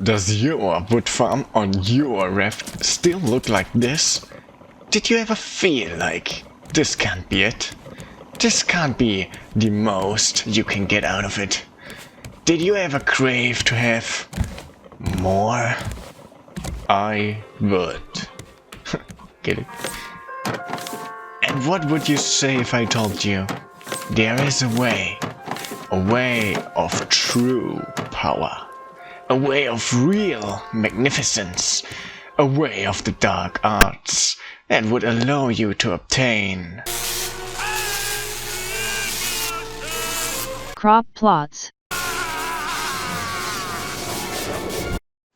Does your wood farm on your raft still look like this? Did you ever feel like this can't be it? This can't be the most you can get out of it. Did you ever crave to have more? I would. Get it? And what would you say if I told you there is a way of true power, a way of real magnificence, a way of the dark arts that would allow you to obtain crop plots.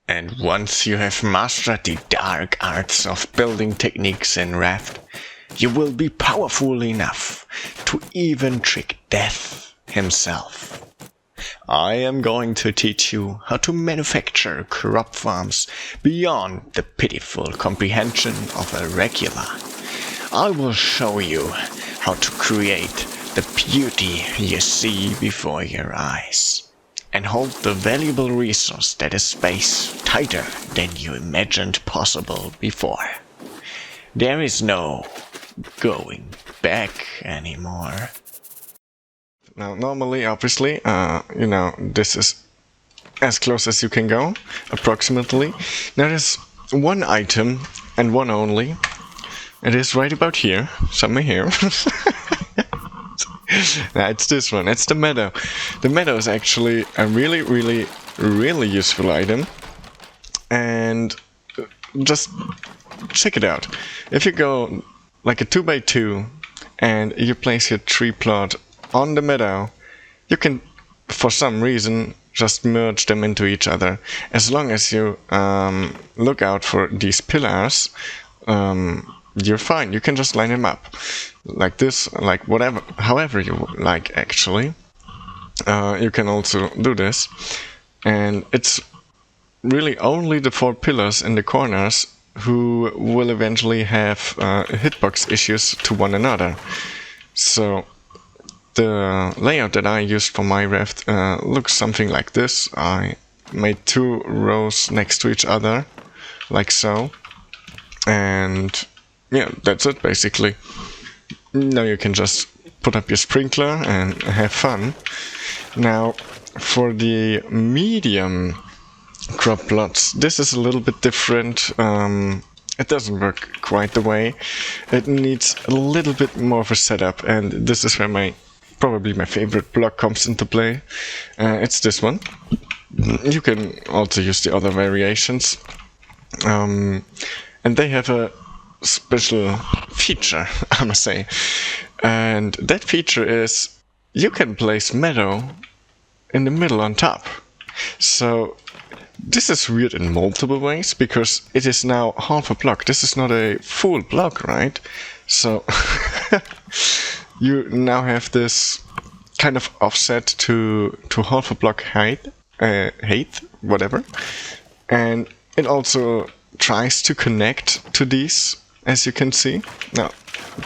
And once you have mastered the dark arts of building techniques in Raft, you will be powerful enough to even trick Death himself. I am going to teach you how to manufacture crop farms beyond the pitiful comprehension of a regular. I will show you how to create the beauty you see before your eyes, and hold the valuable resource that is space tighter than you imagined possible before. There is no going back anymore. Now, normally, obviously, this is as close as you can go, approximately. Now, there's one item, and one only. It is right about here, somewhere here. Nah, it's this one, it's the meadow. The meadow is actually a really, really, really useful item. And just check it out. If you go like a 2x2 and you place your tree plot on the meadow, you can, for some reason, just merge them into each other. As long as you look out for these pillars, you're fine. You can just line them up like this, like whatever, however you like, actually. You can also do this, and it's really only the 4 pillars in the corners who will eventually have hitbox issues to one another. So the layout that I used for my raft looks something like this. I made 2 rows next to each other, like so, and yeah, that's it basically. Now you can just put up your sprinkler and have fun. Now, for the medium crop plots, this is a little bit different. It doesn't work quite the way. It needs a little bit more of a setup, and this is where probably my favorite block comes into play. It's this one. You can also use the other variations. And they have a special feature, I must say. And that feature is you can place meadow in the middle on top. So this is weird in multiple ways, because it is now half a block. This is not a full block, right? So you now have this kind of offset to half a block height, whatever. And it also tries to connect to these, as you can see. Now,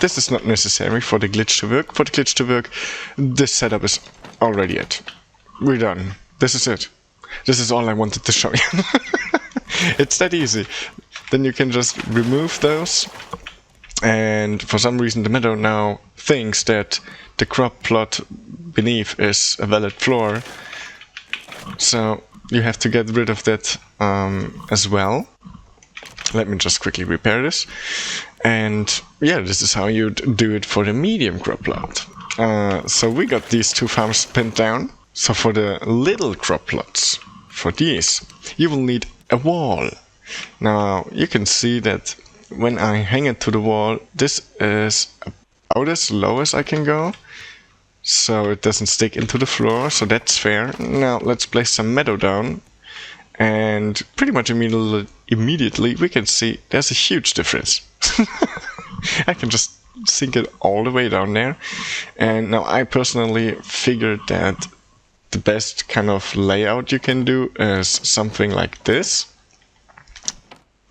this is not necessary for the glitch to work. For the glitch to work, this setup is already it. We're done. This is it. This is all I wanted to show you. It's that easy. Then you can just remove those. And for some reason the meadow now thinks that the crop plot beneath is a valid floor. So you have to get rid of that as well. Let me just quickly repair this. And yeah, this is how you do it for the medium crop plot. So we got these 2 farms pinned down. So for the little crop plots, for these, you will need a wall. Now you can see that when I hang it to the wall, this is about as low as I can go. So it doesn't stick into the floor, so that's fair. Now let's place some meadow down. And pretty much immediately we can see there's a huge difference. I can just sink it all the way down there. And now I personally figured that the best kind of layout you can do is something like this.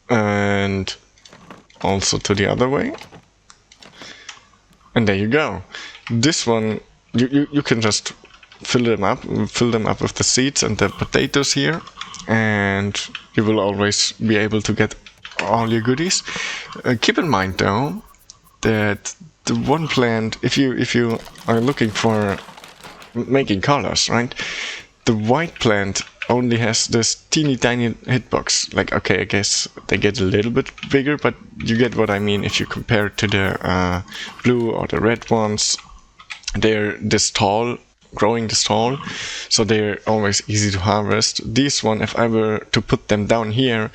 And also to the other way. And there you go. This one, you can just fill them up with the seeds and the potatoes here. and you will always be able to get all your goodies. Keep in mind though that the one plant, if you are looking for making colors, right? The white plant only has this teeny tiny hitbox. Like, okay, I guess they get a little bit bigger, but you get what I mean if you compare it to the blue or the red ones. They're this tall, growing this tall, so they're always easy to harvest. These one, if I were to put them down here,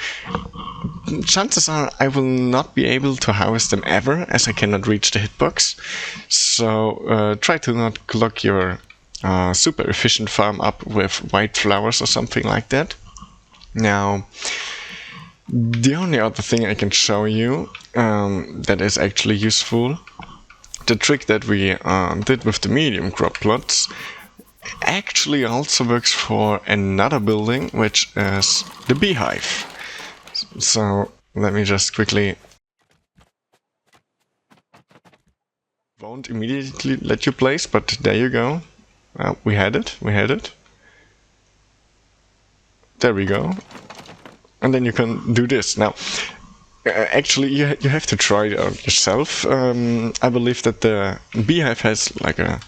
chances are I will not be able to harvest them ever, as I cannot reach the hitbox. So try to not clog your super efficient farm up with white flowers or something like that. Now, the only other thing I can show you that is actually useful, the trick that we did with the medium crop plots, actually also works for another building, which is the Beehive. So let me just quickly... Won't immediately let you place, but there you go. We had it. There we go. And then you can do this. Now, actually, you have to try it out yourself. I believe that the Beehive has like a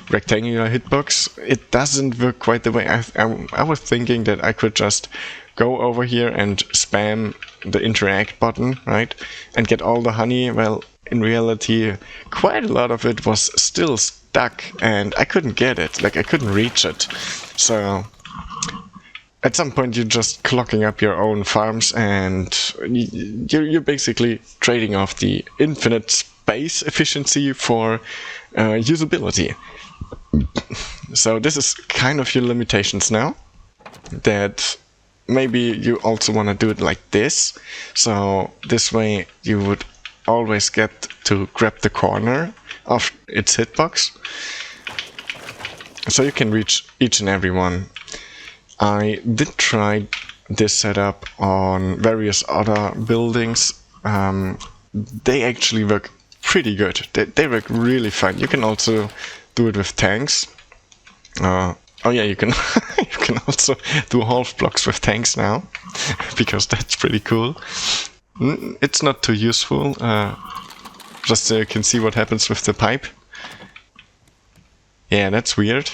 rectangular hitbox. It doesn't work quite the way. I was thinking that I could just go over here and spam the interact button, right? And get all the honey. Well, in reality, quite a lot of it was still stuck and I couldn't get it. Like, I couldn't reach it. So at some point you're just clogging up your own farms and you're basically trading off the infinite space efficiency for usability. So this is kind of your limitations now, that maybe you also want to do it like this. So this way you would always get to grab the corner of its hitbox, so you can reach each and every one. I did try this setup on various other buildings. They actually work pretty good. They work really fine. You can also do it with tanks. Oh yeah, you can you can also do half blocks with tanks now, because that's pretty cool. It's not too useful, just so you can see what happens with the pipe. Yeah, that's weird.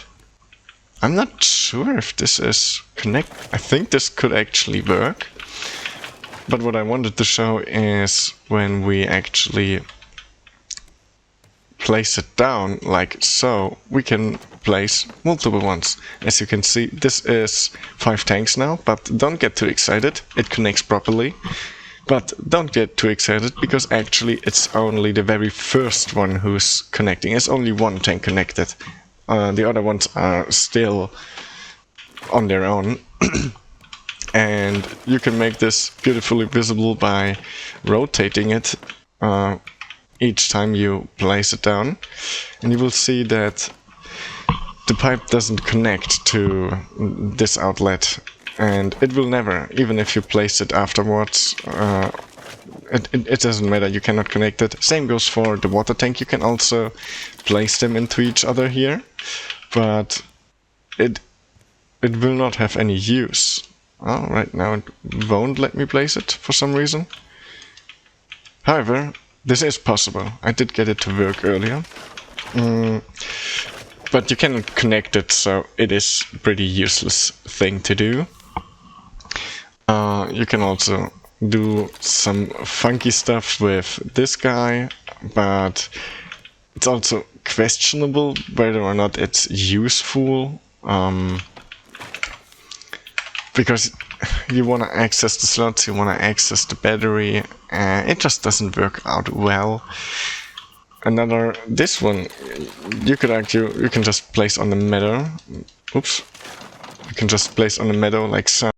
I'm not sure if this is connect. I think this could actually work. But what I wanted to show is when we actually place it down like so, we can place multiple ones. As you can see, this is 5 tanks now, but don't get too excited. It connects properly. But don't get too excited, because actually it's only the very first one who's connecting. It's only one tank connected. The other ones are still on their own. And you can make this beautifully visible by rotating it each time you place it down. And you will see that the pipe doesn't connect to this outlet. And it will never, even if you place it afterwards, it doesn't matter, you cannot connect it. Same goes for the water tank. You can also place them into each other here, but it will not have any use. Oh, right now it won't let me place it for some reason. However, this is possible. I did get it to work earlier. But you cannot connect it, so it is a pretty useless thing to do. You can also do some funky stuff with this guy, but it's also questionable whether or not it's useful, because you want to access the slots, you want to access the battery, and it just doesn't work out well. This one, you could argue, you can just place on the meadow. Oops. You can just place on the meadow like so.